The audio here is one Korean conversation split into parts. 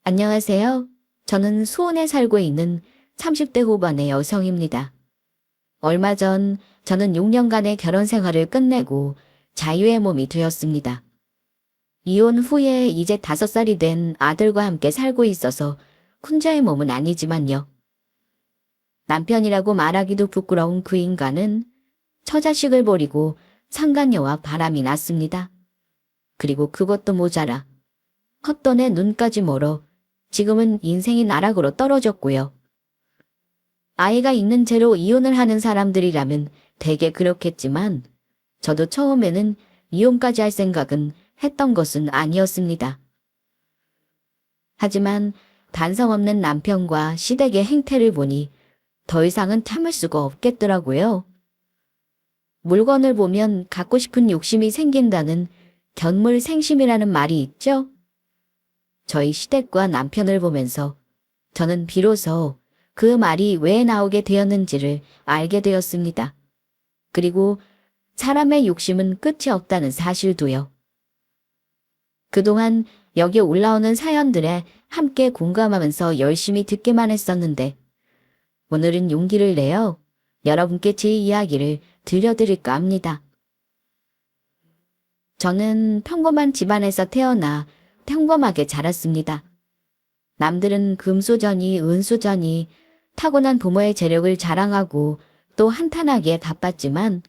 안녕하세요. 저는 수원에 살고 있는 30대 후반의 여성입니다. 얼마 전 저는 6년간의 결혼 생활을 끝내고 자유의 몸이 되었습니다. 이혼 후에 이제 5살이 된 아들과 함께 살고 있어서 혼자의 몸은 아니지만요. 남편이라고 말하기도 부끄러운 그 인간은 처자식을 버리고 상간녀와 바람이 났습니다. 그리고 그것도 모자라 헛돈에 눈까지 멀어 지금은 인생이 나락으로 떨어졌고요. 아이가 있는 채로 이혼을 하는 사람들이라면 대개 그렇겠지만 저도 처음에는 이혼까지 할 생각은 했던 것은 아니었습니다. 하지만 반성 없는 남편과 시댁의 행태를 보니 더 이상은 참을 수가 없겠더라고요. 물건을 보면 갖고 싶은 욕심이 생긴다는 견물생심이라는 말이 있죠? 저희 시댁과 남편을 보면서 저는 비로소 그 말이 왜 나오게 되었는지를 알게 되었습니다. 그리고 사람의 욕심은 끝이 없다는 사실도요. 그동안 여기 올라오는 사연들에 함께 공감하면서 열심히 듣기만 했었는데 오늘은 용기를 내어 여러분께 제 이야기를 들려드릴까 합니다. 저는 평범한 집안에서 태어나 평범하게 자랐습니다. 남들은 금수저니 은수저니 타고난 부모의 재력을 자랑하고 또 한탄하기에 바빴지만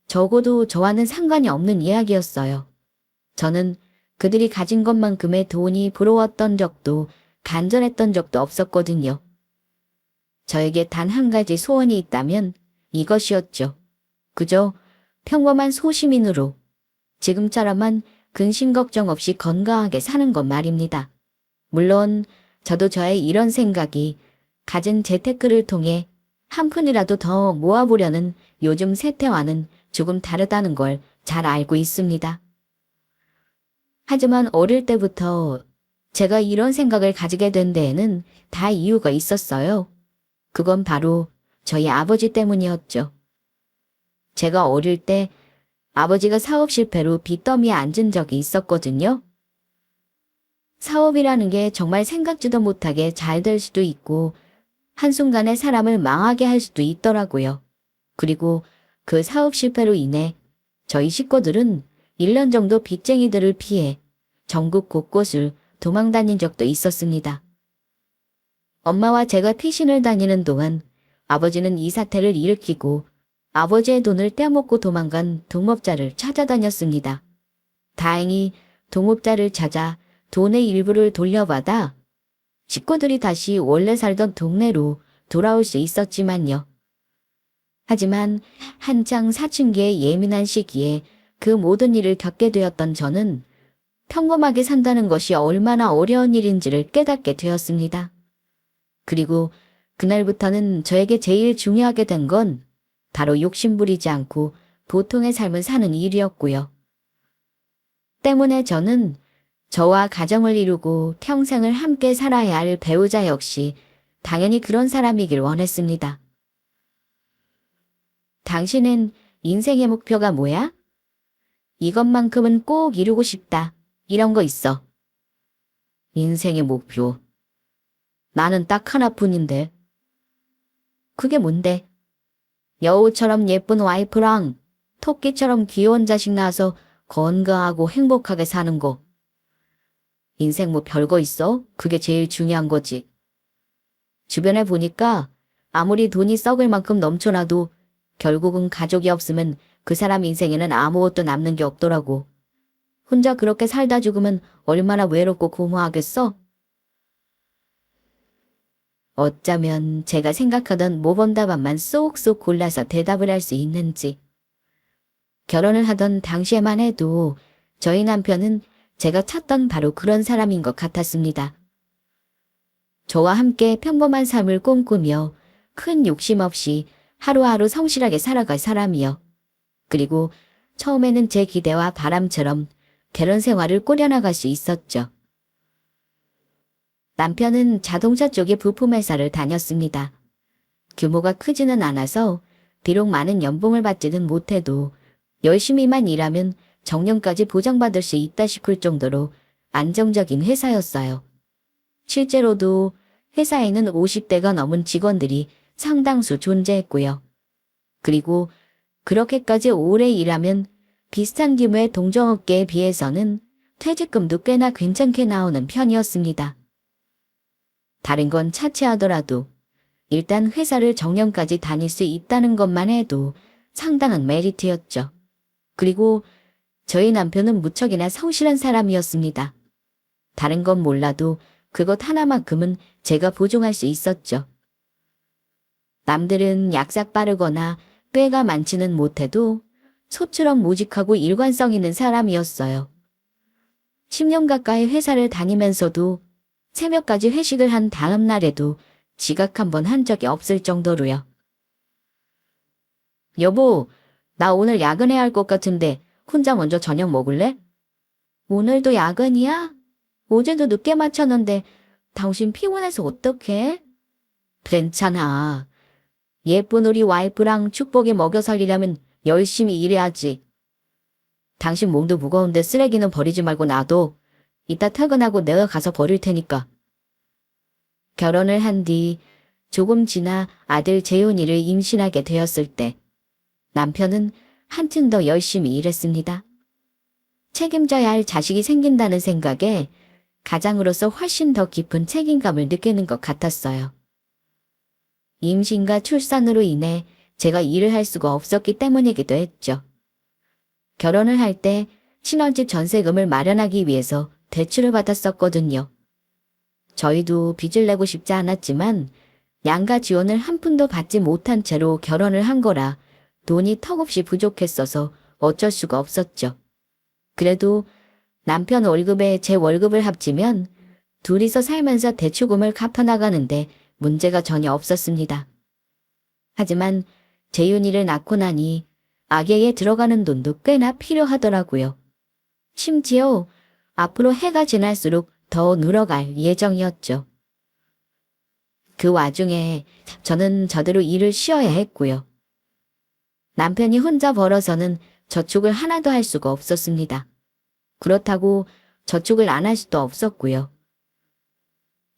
적어도 저와는 상관이 없는 이야기였어요. 저는 그들이 가진 것만큼의 돈이 부러웠던 적도 간절했던 적도 없었거든요. 저에게 단 한 가지 소원이 있다면 이것이었죠. 그저 평범한 소시민으로 지금처럼만 근심 걱정 없이 건강하게 사는 것 말입니다. 물론 저도 저의 이런 생각이 갖은 재테크를 통해 한 푼이라도 더 모아보려는 요즘 세태와는 조금 다르다는 걸 잘 알고 있습니다. 하지만 어릴 때부터 제가 이런 생각을 가지게 된 데에는 다 이유가 있었어요. 그건 바로 저희 아버지 때문이었죠. 제가 어릴 때 아버지가 사업 실패로 빚더미에 앉은 적이 있었거든요. 사업이라는 게 정말 생각지도 못하게 잘 될 수도 있고 한순간에 사람을 망하게 할 수도 있더라고요. 그리고 그 사업 실패로 인해 저희 식구들은 1년 정도 빚쟁이들을 피해 전국 곳곳을 도망 다닌 적도 있었습니다. 엄마와 제가 피신을 다니는 동안 아버지는 이 사태를 일으키고 아버지의 돈을 떼먹고 도망간 동업자를 찾아다녔습니다. 다행히 동업자를 찾아 돈의 일부를 돌려받아 식구들이 다시 원래 살던 동네로 돌아올 수 있었지만요. 하지만 한창 사춘기의 예민한 시기에 그 모든 일을 겪게 되었던 저는 평범하게 산다는 것이 얼마나 어려운 일인지를 깨닫게 되었습니다. 그리고 그날부터는 저에게 제일 중요하게 된 건 바로 욕심부리지 않고 보통의 삶을 사는 일이었고요. 때문에 저는 저와 가정을 이루고 평생을 함께 살아야 할 배우자 역시 당연히 그런 사람이길 원했습니다. 당신은 인생의 목표가 뭐야? 이것만큼은 꼭 이루고 싶다. 이런 거 있어. 인생의 목표. 나는 딱 하나뿐인데. 그게 뭔데? 여우처럼 예쁜 와이프랑 토끼처럼 귀여운 자식 낳아서 건강하고 행복하게 사는 거. 인생 뭐 별거 있어? 그게 제일 중요한 거지. 주변에 보니까 아무리 돈이 썩을 만큼 넘쳐나도 결국은 가족이 없으면 그 사람 인생에는 아무것도 남는 게 없더라고. 혼자 그렇게 살다 죽으면 얼마나 외롭고 공허하겠어? 어쩌면 제가 생각하던 모범답안만 쏙쏙 골라서 대답을 할 수 있는지. 결혼을 하던 당시에만 해도 저희 남편은 제가 찾던 바로 그런 사람인 것 같았습니다. 저와 함께 평범한 삶을 꿈꾸며 큰 욕심 없이 하루하루 성실하게 살아갈 사람이요. 그리고 처음에는 제 기대와 바람처럼 결혼 생활을 꾸려나갈 수 있었죠. 남편은 자동차 쪽의 부품회사를 다녔습니다. 규모가 크지는 않아서 비록 많은 연봉을 받지는 못해도 열심히만 일하면 정년까지 보장받을 수 있다 싶을 정도로 안정적인 회사였어요. 실제로도 회사에는 50대가 넘은 직원들이 상당수 존재했고요. 그리고 그렇게까지 오래 일하면 비슷한 규모의 동종업계에 비해서는 퇴직금도 꽤나 괜찮게 나오는 편이었습니다. 다른 건 차치하더라도 일단 회사를 정년까지 다닐 수 있다는 것만 해도 상당한 메리트였죠. 그리고 저희 남편은 무척이나 성실한 사람이었습니다. 다른 건 몰라도 그것 하나만큼은 제가 보증할 수 있었죠. 남들은 약삭 빠르거나 꾀가 많지는 못해도 소처럼 모직하고 일관성 있는 사람이었어요. 10년 가까이 회사를 다니면서도 새벽까지 회식을 한 다음 날에도 지각 한 번 한 적이 없을 정도로요. 여보, 나 오늘 야근해야 할 것 같은데 혼자 먼저 저녁 먹을래? 오늘도 야근이야? 어제도 늦게 마쳤는데 당신 피곤해서 어떡해? 괜찮아. 예쁜 우리 와이프랑 축복이 먹여 살리려면 열심히 일해야지. 당신 몸도 무거운데 쓰레기는 버리지 말고 놔둬. 이따 퇴근하고 내가 가서 버릴 테니까. 결혼을 한 뒤 조금 지나 아들 재훈이를 임신하게 되었을 때 남편은 한층 더 열심히 일했습니다. 책임져야 할 자식이 생긴다는 생각에 가장으로서 훨씬 더 깊은 책임감을 느끼는 것 같았어요. 임신과 출산으로 인해 제가 일을 할 수가 없었기 때문이기도 했죠. 결혼을 할 때 신혼집 전세금을 마련하기 위해서 대출을 받았었거든요. 저희도 빚을 내고 싶지 않았지만 양가 지원을 한 푼도 받지 못한 채로 결혼을 한 거라 돈이 턱없이 부족했어서 어쩔 수가 없었죠. 그래도 남편 월급에 제 월급을 합치면 둘이서 살면서 대출금을 갚아나가는데 문제가 전혀 없었습니다. 하지만 재윤이를 낳고 나니 아기에 들어가는 돈도 꽤나 필요하더라고요. 심지어 앞으로 해가 지날수록 더 늘어갈 예정이었죠. 그 와중에 저는 저대로 일을 쉬어야 했고요. 남편이 혼자 벌어서는 저축을 하나도 할 수가 없었습니다. 그렇다고 저축을 안 할 수도 없었고요.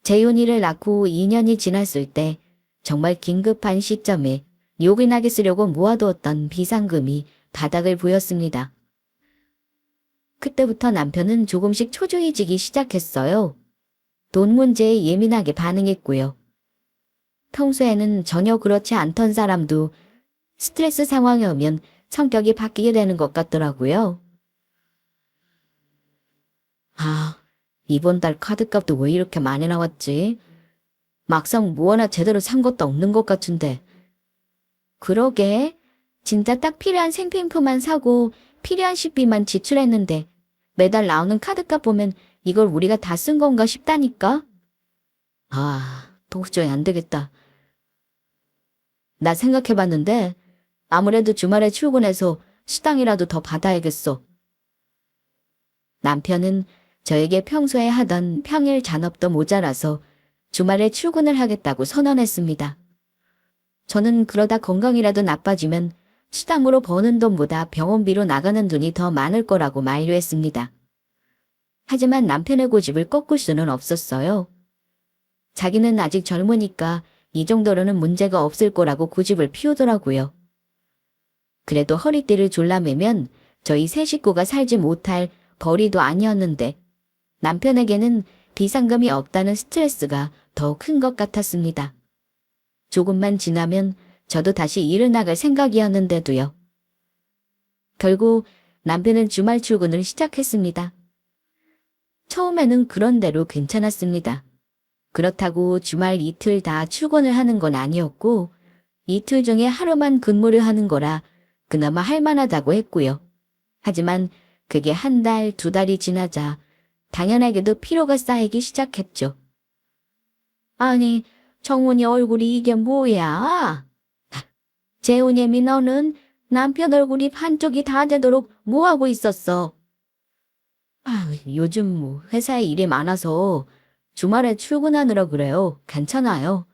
재윤이를 낳고 2년이 지났을 때 정말 긴급한 시점에 요긴하게 쓰려고 모아두었던 비상금이 바닥을 보였습니다. 그때부터 남편은 조금씩 초조해지기 시작했어요. 돈 문제에 예민하게 반응했고요. 평소에는 전혀 그렇지 않던 사람도 스트레스 상황이 오면 성격이 바뀌게 되는 것 같더라고요. 이번 달 카드값도 왜 이렇게 많이 나왔지? 막상 뭐 하나 제대로 산 것도 없는 것 같은데. 그러게, 진짜 딱 필요한 생필품만 사고 필요한 식비만 지출했는데 매달 나오는 카드값 보면 이걸 우리가 다 쓴 건가 싶다니까? 도저히 안 되겠다. 나 생각해봤는데 아무래도 주말에 출근해서 수당이라도 더 받아야겠어. 남편은 저에게 평소에 하던 평일 잔업도 모자라서 주말에 출근을 하겠다고 선언했습니다. 저는 그러다 건강이라도 나빠지면 수당으로 버는 돈보다 병원비로 나가는 돈이 더 많을 거라고 만류했습니다. 하지만 남편의 고집을 꺾을 수는 없었어요. 자기는 아직 젊으니까 이 정도로는 문제가 없을 거라고 고집을 피우더라고요. 그래도 허리띠를 졸라매면 저희 세 식구가 살지 못할 벌이도 아니었는데 남편에게는 비상금이 없다는 스트레스가 더 큰 것 같았습니다. 조금만 지나면 저도 다시 일을 나갈 생각이었는데도요. 결국 남편은 주말 출근을 시작했습니다. 처음에는 그런 대로 괜찮았습니다. 그렇다고 주말 이틀 다 출근을 하는 건 아니었고 이틀 중에 하루만 근무를 하는 거라 그나마 할만하다고 했고요. 하지만 그게 한 달, 두 달이 지나자 당연하게도 피로가 쌓이기 시작했죠. 아니, 정훈이 얼굴이 이게 뭐야? 재훈이 너는 남편 얼굴이 반쪽이 다 되도록 뭐하고 있었어? 요즘 회사에 일이 많아서 주말에 출근하느라 그래요. 괜찮아요.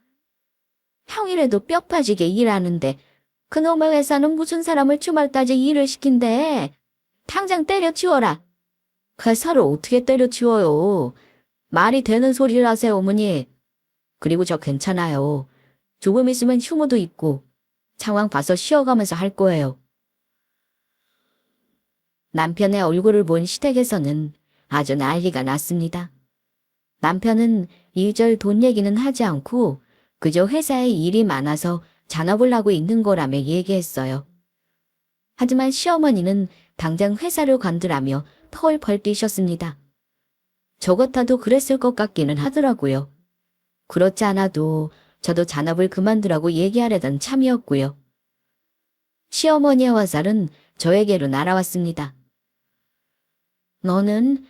평일에도 뼈 빠지게 일하는데 그놈의 회사는 무슨 사람을 주말까지 일을 시킨대. 당장 때려치워라. 회사를 어떻게 때려치워요? 말이 되는 소리를 하세요, 어머니. 그리고 저 괜찮아요. 조금 있으면 휴무도 있고 상황 봐서 쉬어가면서 할 거예요. 남편의 얼굴을 본 시댁에서는 아주 난리가 났습니다. 남편은 일절 돈 얘기는 하지 않고 그저 회사에 일이 많아서 잔업을 하고 있는 거라며 얘기했어요. 하지만 시어머니는 당장 회사를 관두라며 펄펄 뛰셨습니다. 저 같아도 그랬을 것 같기는 하더라고요. 그렇지 않아도 저도 잔업을 그만두라고 얘기하려던 참이었고요. 시어머니의 화살은 저에게로 날아왔습니다. 너는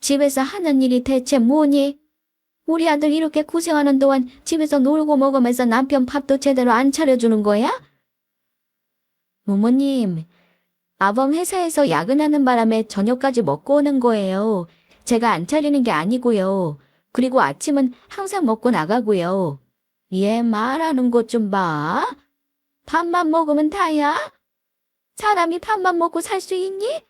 집에서 하는 일이 대체 뭐니? 우리 아들 이렇게 고생하는 동안 집에서 놀고 먹으면서 남편 밥도 제대로 안 차려주는 거야? 어머님, 아범 회사에서 야근하는 바람에 저녁까지 먹고 오는 거예요. 제가 안 차리는 게 아니고요. 그리고 아침은 항상 먹고 나가고요. 얘 말하는 것 좀 봐. 밥만 먹으면 다야? 사람이 밥만 먹고 살 수 있니?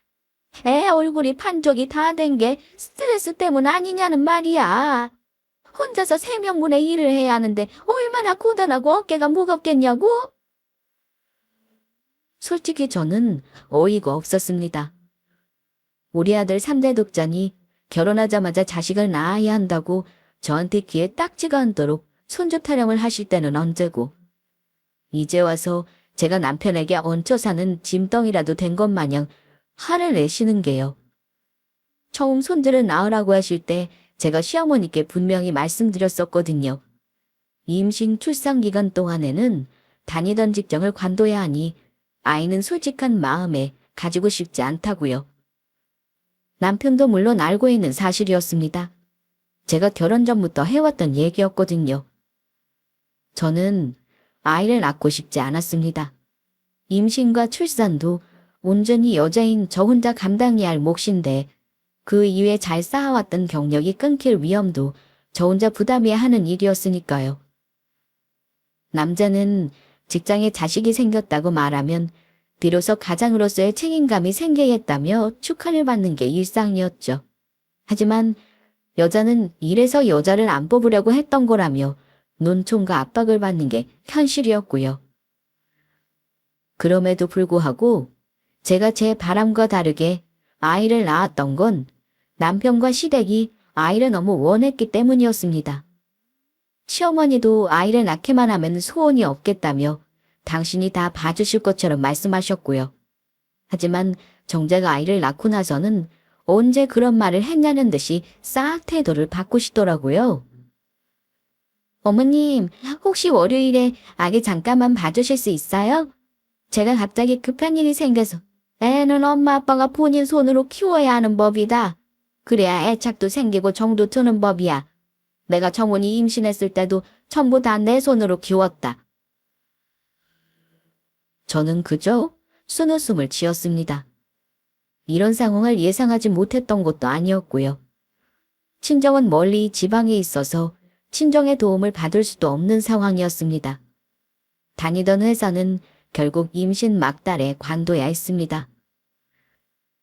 애 얼굴이 판쪽이 다 된 게 스트레스 때문 아니냐는 말이야. 혼자서 생명분의 일을 해야 하는데 얼마나 고단하고 어깨가 무겁겠냐고? 솔직히 저는 어이가 없었습니다. 우리 아들 3대 독자니 결혼하자마자 자식을 낳아야 한다고 저한테 귀에 딱지가 않도록 손주 타령을 하실 때는 언제고, 이제 와서 제가 남편에게 얹혀 사는 짐덩이라도 된 것 마냥 화를 내시는 게요. 처음 손주를 낳으라고 하실 때 제가 시어머니께 분명히 말씀드렸었거든요. 임신 출산 기간 동안에는 다니던 직장을 관둬야 하니 아이는 솔직한 마음에 가지고 싶지 않다고요. 남편도 물론 알고 있는 사실이었습니다. 제가 결혼 전부터 해왔던 얘기였거든요. 저는 아이를 낳고 싶지 않았습니다. 임신과 출산도 온전히 여자인 저 혼자 감당해야 할 몫인데 그 이후에 잘 쌓아왔던 경력이 끊길 위험도 저 혼자 부담해야 하는 일이었으니까요. 남자는 직장에 자식이 생겼다고 말하면 비로소 가장으로서의 책임감이 생기겠다며 축하를 받는 게 일상이었죠. 하지만 여자는 이래서 여자를 안 뽑으려고 했던 거라며 논총과 압박을 받는 게 현실이었고요. 그럼에도 불구하고 제가 제 바람과 다르게 아이를 낳았던 건 남편과 시댁이 아이를 너무 원했기 때문이었습니다. 시어머니도 아이를 낳기만 하면 소원이 없겠다며 당신이 다 봐주실 것처럼 말씀하셨고요. 하지만 정작 아이를 낳고 나서는 언제 그런 말을 했냐는 듯이 싹 태도를 바꾸시더라고요. 어머님, 혹시 월요일에 아기 잠깐만 봐주실 수 있어요? 제가 갑자기 급한 일이 생겨서. 애는 엄마 아빠가 본인 손으로 키워야 하는 법이다. 그래야 애착도 생기고 정도 드는 법이야. 내가 정훈이 임신했을 때도 전부 다 내 손으로 키웠다. 저는 그저 쓴웃음을 지었습니다. 이런 상황을 예상하지 못했던 것도 아니었고요. 친정은 멀리 지방에 있어서 친정의 도움을 받을 수도 없는 상황이었습니다. 다니던 회사는 결국 임신 막달에 관둬야 했습니다.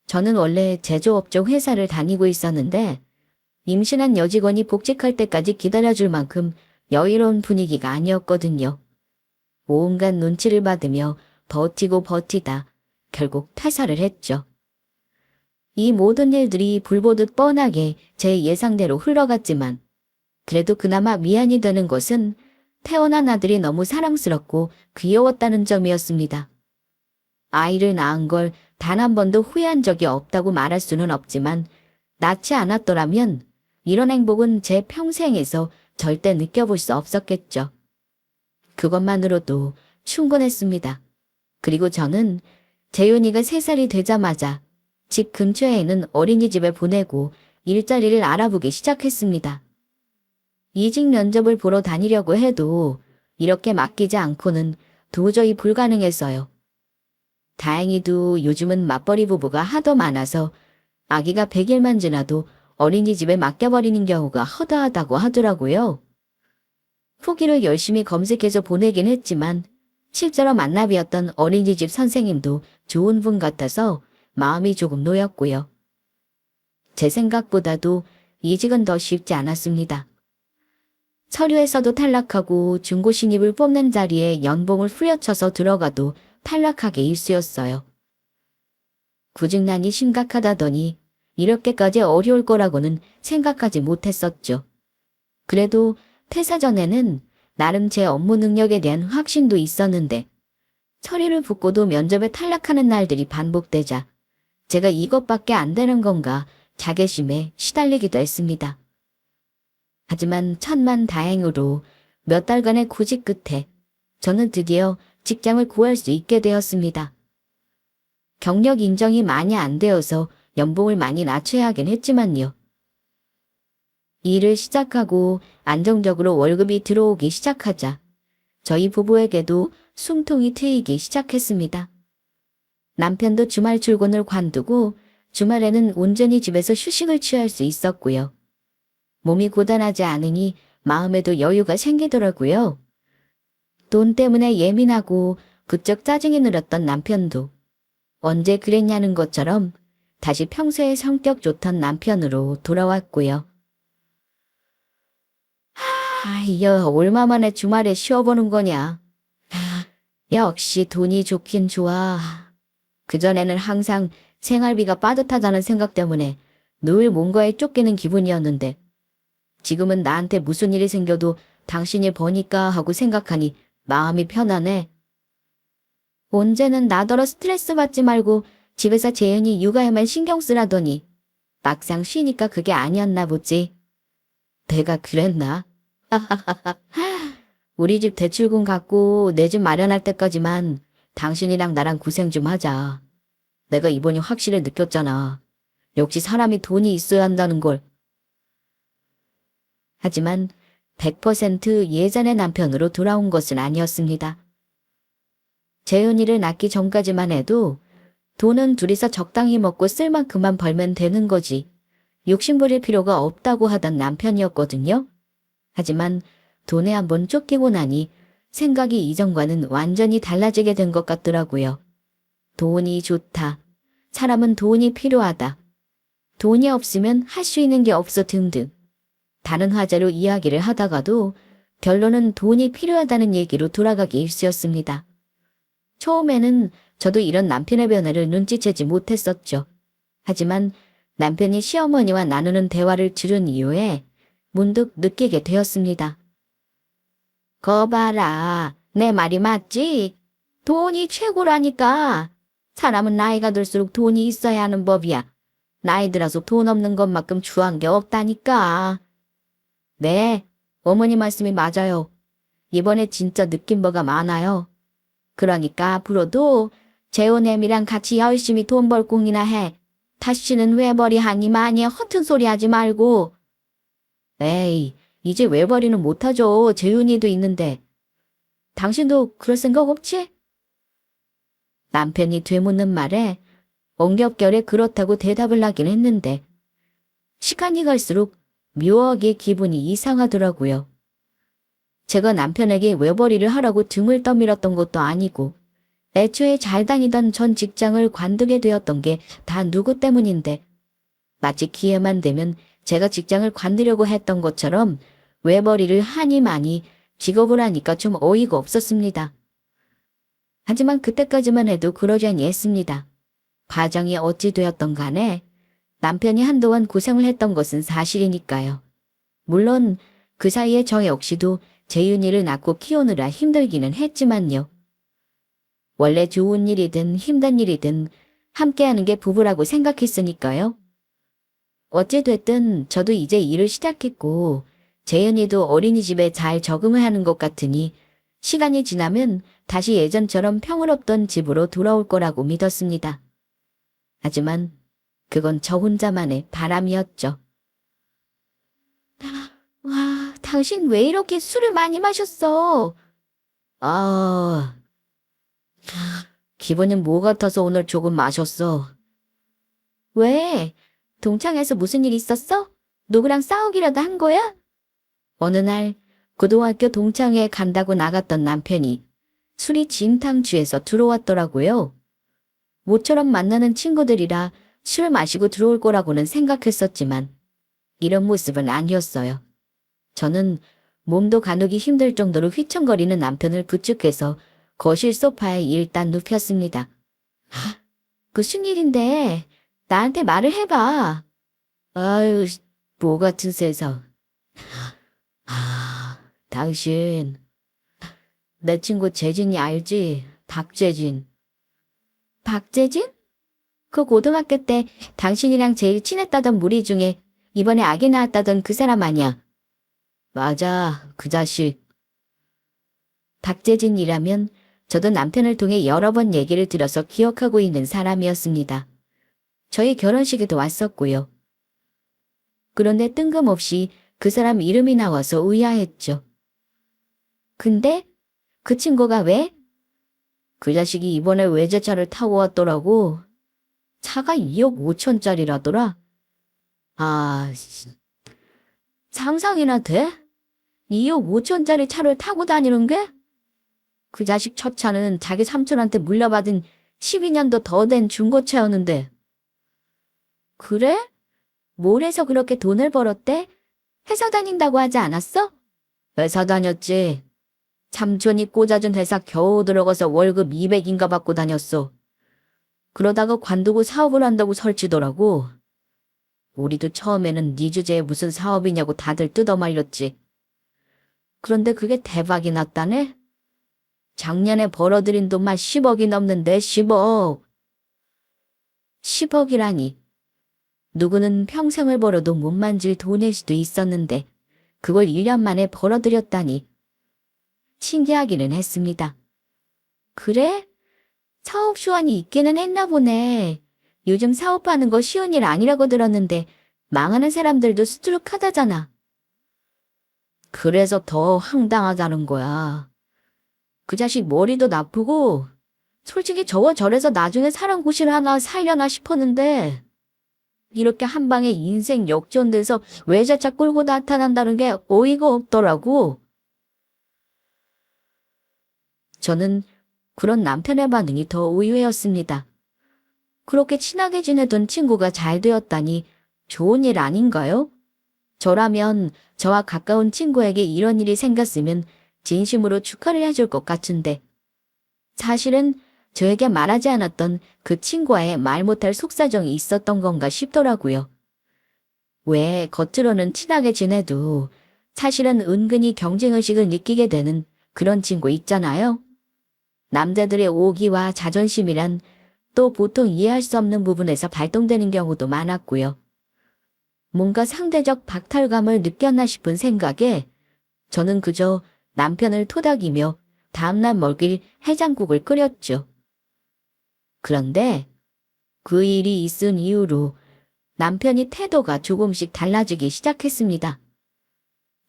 저는 원래 제조업종 회사를 다니고 있었는데 임신한 여직원이 복직할 때까지 기다려줄 만큼 여유로운 분위기가 아니었거든요. 온갖 눈치를 받으며 버티고 버티다 결국 퇴사를 했죠. 이 모든 일들이 불보듯 뻔하게 제 예상대로 흘러갔지만 그래도 그나마 위안이 되는 것은 태어난 아들이 너무 사랑스럽고 귀여웠다는 점이었습니다. 아이를 낳은 걸 단 한 번도 후회한 적이 없다고 말할 수는 없지만 낳지 않았더라면 이런 행복은 제 평생에서 절대 느껴볼 수 없었겠죠. 그것만으로도 충분했습니다. 그리고 저는 재윤이가 3살이 되자마자 집 근처에 있는 어린이집에 보내고 일자리를 알아보기 시작했습니다. 이직 면접을 보러 다니려고 해도 이렇게 맡기지 않고는 도저히 불가능했어요. 다행히도 요즘은 맞벌이 부부가 하도 많아서 아기가 100일만 지나도 어린이집에 맡겨버리는 경우가 허다하다고 하더라고요. 후기를 열심히 검색해서 보내긴 했지만 실제로 만나뵈었던 어린이집 선생님도 좋은 분 같아서 마음이 조금 놓였고요. 제 생각보다도 이직은 더 쉽지 않았습니다. 서류에서도 탈락하고 중고 신입을 뽑는 자리에 연봉을 후려쳐서 들어가도 탈락하게 일쑤였어요. 구직난이 심각하다더니 이렇게까지 어려울 거라고는 생각하지 못했었죠. 그래도 퇴사 전에는 나름 제 업무 능력에 대한 확신도 있었는데 서류를 붓고도 면접에 탈락하는 날들이 반복되자 제가 이것밖에 안 되는 건가 자괴심에 시달리기도 했습니다. 하지만 천만다행으로 몇 달간의 구직 끝에 저는 드디어 직장을 구할 수 있게 되었습니다. 경력 인정이 많이 안 되어서 연봉을 많이 낮춰야 하긴 했지만요. 일을 시작하고 안정적으로 월급이 들어오기 시작하자 저희 부부에게도 숨통이 트이기 시작했습니다. 남편도 주말 출근을 관두고 주말에는 온전히 집에서 휴식을 취할 수 있었고요. 몸이 고단하지 않으니 마음에도 여유가 생기더라고요. 돈 때문에 예민하고 그쪽 짜증이 늘었던 남편도 언제 그랬냐는 것처럼 다시 평소에 성격 좋던 남편으로 돌아왔고요. 야, 얼마 만에 주말에 쉬어보는 거냐. 역시 돈이 좋긴 좋아. 그전에는 항상 생활비가 빠듯하다는 생각 때문에 늘 뭔가에 쫓기는 기분이었는데 지금은 나한테 무슨 일이 생겨도 당신이 버니까 하고 생각하니 마음이 편하네. 언제는 나더러 스트레스 받지 말고 집에서 재은이 육아에만 신경 쓰라더니 막상 쉬니까 그게 아니었나 보지. 내가 그랬나? 우리 집 대출금 갚고 내 집 마련할 때까지만 당신이랑 나랑 고생 좀 하자. 내가 이번에 확실히 느꼈잖아. 역시 사람이 돈이 있어야 한다는 걸. 하지만 100% 예전의 남편으로 돌아온 것은 아니었습니다. 재은이를 낳기 전까지만 해도 돈은 둘이서 적당히 먹고 쓸 만큼만 벌면 되는 거지 욕심부릴 필요가 없다고 하던 남편이었거든요. 하지만 돈에 한번 쫓기고 나니 생각이 이전과는 완전히 달라지게 된 것 같더라고요. 돈이 좋다. 사람은 돈이 필요하다. 돈이 없으면 할 수 있는 게 없어 등등. 다른 화제로 이야기를 하다가도 결론은 돈이 필요하다는 얘기로 돌아가기 일쑤였습니다. 처음에는 저도 이런 남편의 변화를 눈치채지 못했었죠. 하지만 남편이 시어머니와 나누는 대화를 들은 이후에 문득 느끼게 되었습니다. 거 봐라. 내 말이 맞지? 돈이 최고라니까. 사람은 나이가 들수록 돈이 있어야 하는 법이야. 나이 들어서 돈 없는 것만큼 추한 게 없다니까. 네, 어머니 말씀이 맞아요. 이번에 진짜 느낀 바가 많아요. 그러니까 앞으로도 재혼애미랑 같이 열심히 돈 벌 공이나 해. 다시는 외벌이 하니 많이 허튼 소리 하지 말고. 에이, 이제 외벌이는 못하죠. 재훈이도 있는데. 당신도 그럴 생각 없지? 남편이 되묻는 말에 엉겹결에 그렇다고 대답을 하긴 했는데 시간이 갈수록 묘하게 기분이 이상하더라고요. 제가 남편에게 외벌이를 하라고 등을 떠밀었던 것도 아니고 애초에 잘 다니던 전 직장을 관두게 되었던 게 다 누구 때문인데 마치 기회만 되면 제가 직장을 관두려고 했던 것처럼 외벌이를 하니 많이 직업을 하니까 좀 어이가 없었습니다. 하지만 그때까지만 해도 그러지 아니했습니다. 과정이 어찌 되었던 간에 남편이 한동안 고생을 했던 것은 사실이니까요. 물론 그 사이에 저 역시도 재윤이를 낳고 키우느라 힘들기는 했지만요. 원래 좋은 일이든 힘든 일이든 함께하는 게 부부라고 생각했으니까요. 어찌됐든 저도 이제 일을 시작했고 재윤이도 어린이집에 잘 적응을 하는 것 같으니 시간이 지나면 다시 예전처럼 평화롭던 집으로 돌아올 거라고 믿었습니다. 하지만 그건 저 혼자만의 바람이었죠. 와, 당신 왜 이렇게 술을 많이 마셨어? 기분이 뭐 같아서 오늘 조금 마셨어. 왜? 동창회에서 무슨 일 있었어? 누구랑 싸우기라도 한 거야? 어느 날 고등학교 동창회에 간다고 나갔던 남편이 술이 진탕 취해서 들어왔더라고요. 모처럼 만나는 친구들이라 술 마시고 들어올 거라고는 생각했었지만 이런 모습은 아니었어요. 저는 몸도 가누기 힘들 정도로 휘청거리는 남편을 부축해서 거실 소파에 일단 눕혔습니다. 무슨 일인데? 나한테 말을 해봐. 아유, 뭐 같은 세상. 당신, 내 친구 재진이 알지? 박재진. 박재진? 그 고등학교 때 당신이랑 제일 친했다던 무리 중에 이번에 아기 낳았다던 그 사람 아니야? 맞아, 그 자식. 박재진이라면 저도 남편을 통해 여러 번 얘기를 들어서 기억하고 있는 사람이었습니다. 저희 결혼식에도 왔었고요. 그런데 뜬금없이 그 사람 이름이 나와서 의아했죠. 근데 그 친구가 왜? 그 자식이 이번에 외제차를 타고 왔더라고. 차가 2억 5천짜리라더라. 아, 상상이나 돼? 2억 5천짜리 차를 타고 다니는 게? 그 자식 첫 차는 자기 삼촌한테 물려받은 12년도 더 된 중고차였는데. 그래? 뭘 해서 그렇게 돈을 벌었대? 회사 다닌다고 하지 않았어? 회사 다녔지. 삼촌이 꽂아준 회사 겨우 들어가서 월급 200인가 받고 다녔어. 그러다가 관두고 사업을 한다고 설치더라고. 우리도 처음에는 네 주제에 무슨 사업이냐고 다들 뜯어말렸지. 그런데 그게 대박이 났다네? 작년에 벌어들인 돈만 10억이 넘는데 10억. 10억이라니. 누구는 평생을 벌어도 못 만질 돈일 수도 있었는데 그걸 1년 만에 벌어들였다니. 신기하기는 했습니다. 그래? 사업 수완이 있기는 했나 보네. 요즘 사업하는 거 쉬운 일 아니라고 들었는데 망하는 사람들도 수두룩하다잖아. 그래서 더 황당하다는 거야. 그 자식 머리도 나쁘고 솔직히 저거 저래서 나중에 사람 구실 하나 살려나 싶었는데 이렇게 한 방에 인생 역전돼서 외제차 끌고 나타난다는 게 어이가 없더라고. 저는 그런 남편의 반응이 더 의외였습니다. 그렇게 친하게 지내던 친구가 잘 되었다니 좋은 일 아닌가요? 저라면 저와 가까운 친구에게 이런 일이 생겼으면 진심으로 축하를 해줄 것 같은데 사실은 저에게 말하지 않았던 그 친구와의 말 못할 속사정이 있었던 건가 싶더라고요. 왜 겉으로는 친하게 지내도 사실은 은근히 경쟁의식을 느끼게 되는 그런 친구 있잖아요. 남자들의 오기와 자존심이란 또 보통 이해할 수 없는 부분에서 발동되는 경우도 많았고요. 뭔가 상대적 박탈감을 느꼈나 싶은 생각에 저는 그저 남편을 토닥이며 다음날 먹일 해장국을 끓였죠. 그런데 그 일이 있은 이후로 남편이 태도가 조금씩 달라지기 시작했습니다.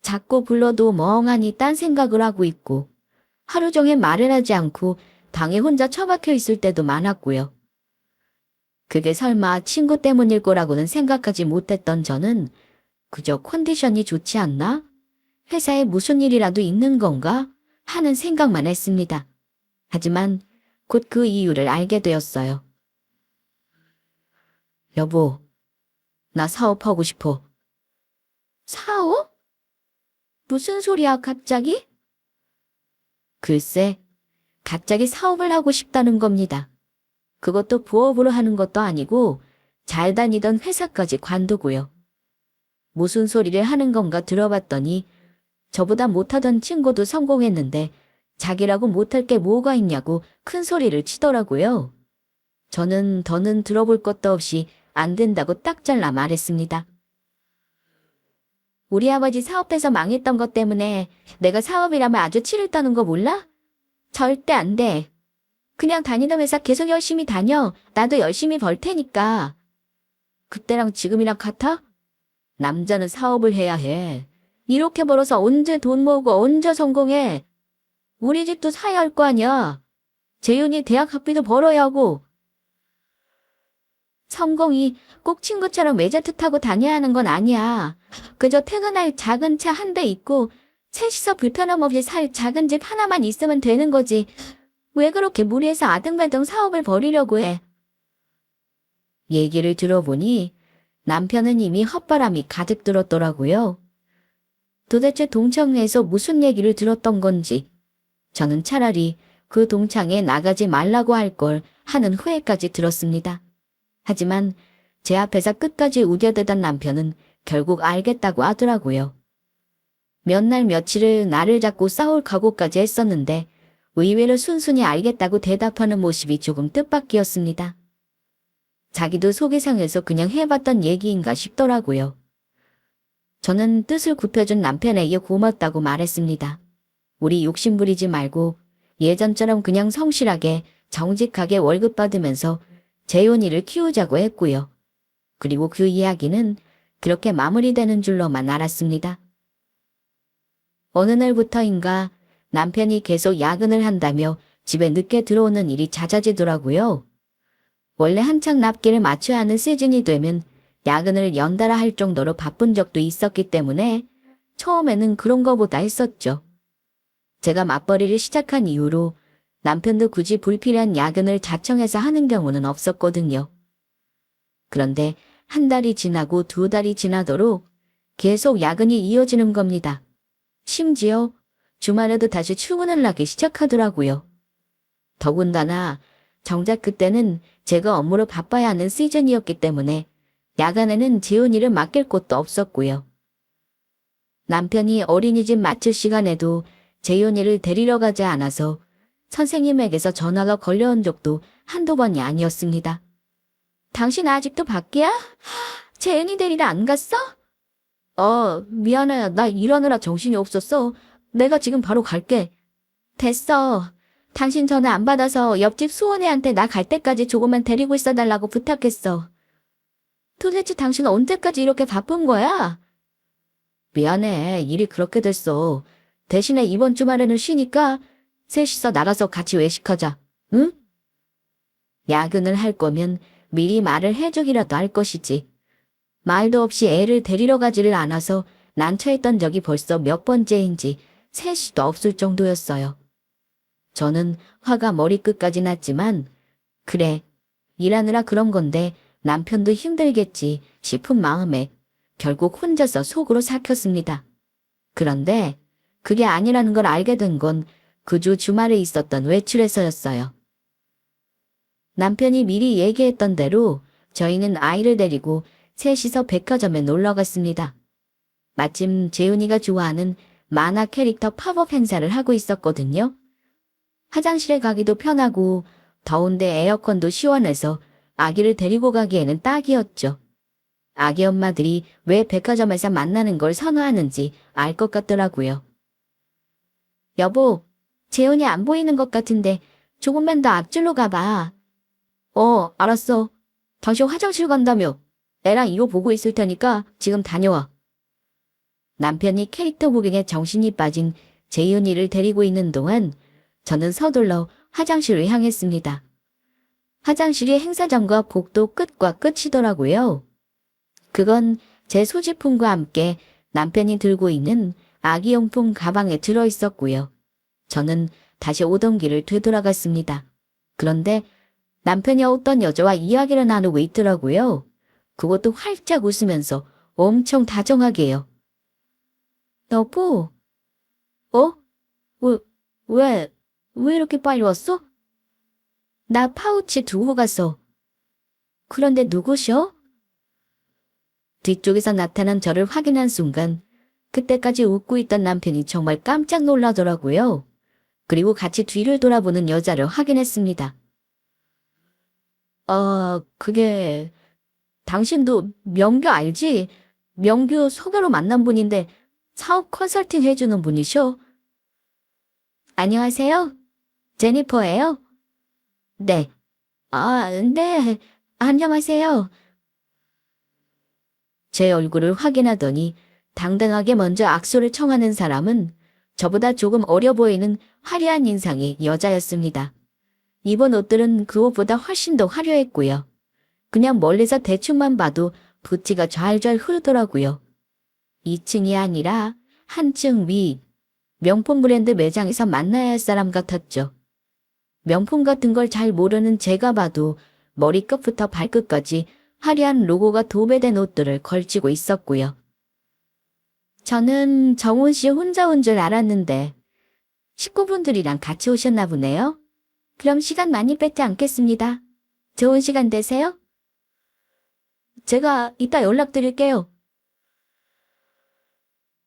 자꾸 불러도 멍하니 딴 생각을 하고 있고 하루 종일 말을 하지 않고 방에 혼자 처박혀 있을 때도 많았고요. 그게 설마 친구 때문일 거라고는 생각하지 못했던 저는 그저 컨디션이 좋지 않나? 회사에 무슨 일이라도 있는 건가? 하는 생각만 했습니다. 하지만 곧 그 이유를 알게 되었어요. 여보, 나 사업하고 싶어. 사업? 무슨 소리야, 갑자기? 글쎄, 갑자기 사업을 하고 싶다는 겁니다. 그것도 부업으로 하는 것도 아니고 잘 다니던 회사까지 관두고요. 무슨 소리를 하는 건가 들어봤더니 저보다 못하던 친구도 성공했는데 자기라고 못할 게 뭐가 있냐고 큰 소리를 치더라고요. 저는 더는 들어볼 것도 없이 안 된다고 딱 잘라 말했습니다. 우리 아버지 사업해서 망했던 것 때문에 내가 사업이라면 아주 치를 떠는 거 몰라? 절대 안 돼. 그냥 다니던 회사 계속 열심히 다녀. 나도 열심히 벌 테니까. 그때랑 지금이랑 같아? 남자는 사업을 해야 해. 이렇게 벌어서 언제 돈 모으고 언제 성공해? 우리 집도 사야 할 거 아니야. 재윤이 대학 학비도 벌어야 하고. 성공이 꼭 친구처럼 외제차 타고 다녀야 하는 건 아니야. 그저 퇴근할 작은 차 한 대 있고 셋이서 불편함 없이 살 작은 집 하나만 있으면 되는 거지. 왜 그렇게 무리해서 아등바등 사업을 벌이려고 해? 얘기를 들어보니 남편은 이미 헛바람이 가득 들었더라고요. 도대체 동창회에서 무슨 얘기를 들었던 건지 저는 차라리 그 동창에 나가지 말라고 할 걸 하는 후회까지 들었습니다. 하지만 제 앞에서 끝까지 우겨대던 남편은 결국 알겠다고 하더라고요. 몇 날 며칠을 나를 잡고 싸울 각오까지 했었는데 의외로 순순히 알겠다고 대답하는 모습이 조금 뜻밖이었습니다. 자기도 속이 상해서 그냥 해봤던 얘기인가 싶더라고요. 저는 뜻을 굽혀준 남편에게 고맙다고 말했습니다. 우리 욕심 부리지 말고 예전처럼 그냥 성실하게 정직하게 월급 받으면서 재혼이를 키우자고 했고요. 그리고 그 이야기는 그렇게 마무리되는 줄로만 알았습니다. 어느 날부터인가 남편이 계속 야근을 한다며 집에 늦게 들어오는 일이 잦아지더라고요. 원래 한창 납기를 맞춰야 하는 시즌이 되면 야근을 연달아 할 정도로 바쁜 적도 있었기 때문에 처음에는 그런 거보다 했었죠. 제가 맞벌이를 시작한 이후로 남편도 굳이 불필요한 야근을 자청해서 하는 경우는 없었거든요. 그런데 한 달이 지나고 두 달이 지나도록 계속 야근이 이어지는 겁니다. 심지어 주말에도 다시 출근을 하기 시작하더라고요. 더군다나 정작 그때는 제가 업무로 바빠야 하는 시즌이었기 때문에 야간에는 재혼이를 맡길 곳도 없었고요. 남편이 어린이집 마칠 시간에도 재혼이를 데리러 가지 않아서 선생님에게서 전화가 걸려온 적도 한두 번이 아니었습니다. 당신 아직도 밖이야? 재은이 데리러 안 갔어? 미안해. 나 일하느라 정신이 없었어. 내가 지금 바로 갈게. 됐어. 당신 전화 안 받아서 옆집 수원애한테 나 갈 때까지 조금만 데리고 있어달라고 부탁했어. 도대체 당신 언제까지 이렇게 바쁜 거야? 미안해. 일이 그렇게 됐어. 대신에 이번 주말에는 쉬니까 셋이서 나가서 같이 외식하자. 응? 야근을 할 거면 미리 말을 해주기라도 할 것이지. 말도 없이 애를 데리러 가지를 않아서 난처했던 적이 벌써 몇 번째인지 셋이도 없을 정도였어요. 저는 화가 머리끝까지 났지만 그래, 일하느라 그런 건데 남편도 힘들겠지 싶은 마음에 결국 혼자서 속으로 삭혔습니다. 그런데 그게 아니라는 걸 알게 된 건 그 주 주말에 있었던 외출에서였어요. 남편이 미리 얘기했던 대로 저희는 아이를 데리고 셋이서 백화점에 놀러 갔습니다. 마침 재훈이가 좋아하는 만화 캐릭터 팝업 행사를 하고 있었거든요. 화장실에 가기도 편하고 더운데 에어컨도 시원해서 아기를 데리고 가기에는 딱이었죠. 아기 엄마들이 왜 백화점에서 만나는 걸 선호하는지 알 것 같더라고요. 여보, 재훈이 안 보이는 것 같은데 조금만 더 앞줄로 가봐. 알았어. 당신 화장실 간다며. 애랑 이거 보고 있을 테니까 지금 다녀와. 남편이 캐릭터 구경에 정신이 빠진 재윤이를 데리고 있는 동안 저는 서둘러 화장실을 향했습니다. 화장실이 행사장과 복도 끝과 끝이더라고요. 그건 제 소지품과 함께 남편이 들고 있는 아기용품 가방에 들어있었고요. 저는 다시 오던 길을 되돌아갔습니다. 그런데 남편이 어떤 여자와 이야기를 나누고 있더라고요. 그것도 활짝 웃으면서 엄청 다정하게요. 여보, 어? 왜 이렇게 빨리 왔어? 나 파우치 두고 갔어. 그런데 누구셔? 뒤쪽에서 나타난 저를 확인한 순간 그때까지 웃고 있던 남편이 정말 깜짝 놀라더라고요. 그리고 같이 뒤를 돌아보는 여자를 확인했습니다. 그게 당신도 명규 알지? 명규 소개로 만난 분인데 사업 컨설팅 해주는 분이셔. 안녕하세요. 제니퍼예요? 네. 네. 안녕하세요. 제 얼굴을 확인하더니 당당하게 먼저 악수를 청하는 사람은 저보다 조금 어려 보이는 화려한 인상의 여자였습니다. 입은 옷들은 그 옷보다 훨씬 더 화려했고요. 그냥 멀리서 대충만 봐도 부티가 잘잘 흐르더라고요. 2층이 아니라 한층 위, 명품 브랜드 매장에서 만나야 할 사람 같았죠. 명품 같은 걸 잘 모르는 제가 봐도 머리끝부터 발끝까지 화려한 로고가 도배된 옷들을 걸치고 있었고요. 저는 정훈 씨 혼자 온 줄 알았는데 식구분들이랑 같이 오셨나 보네요. 그럼 시간 많이 뺏지 않겠습니다. 좋은 시간 되세요. 제가 이따 연락드릴게요.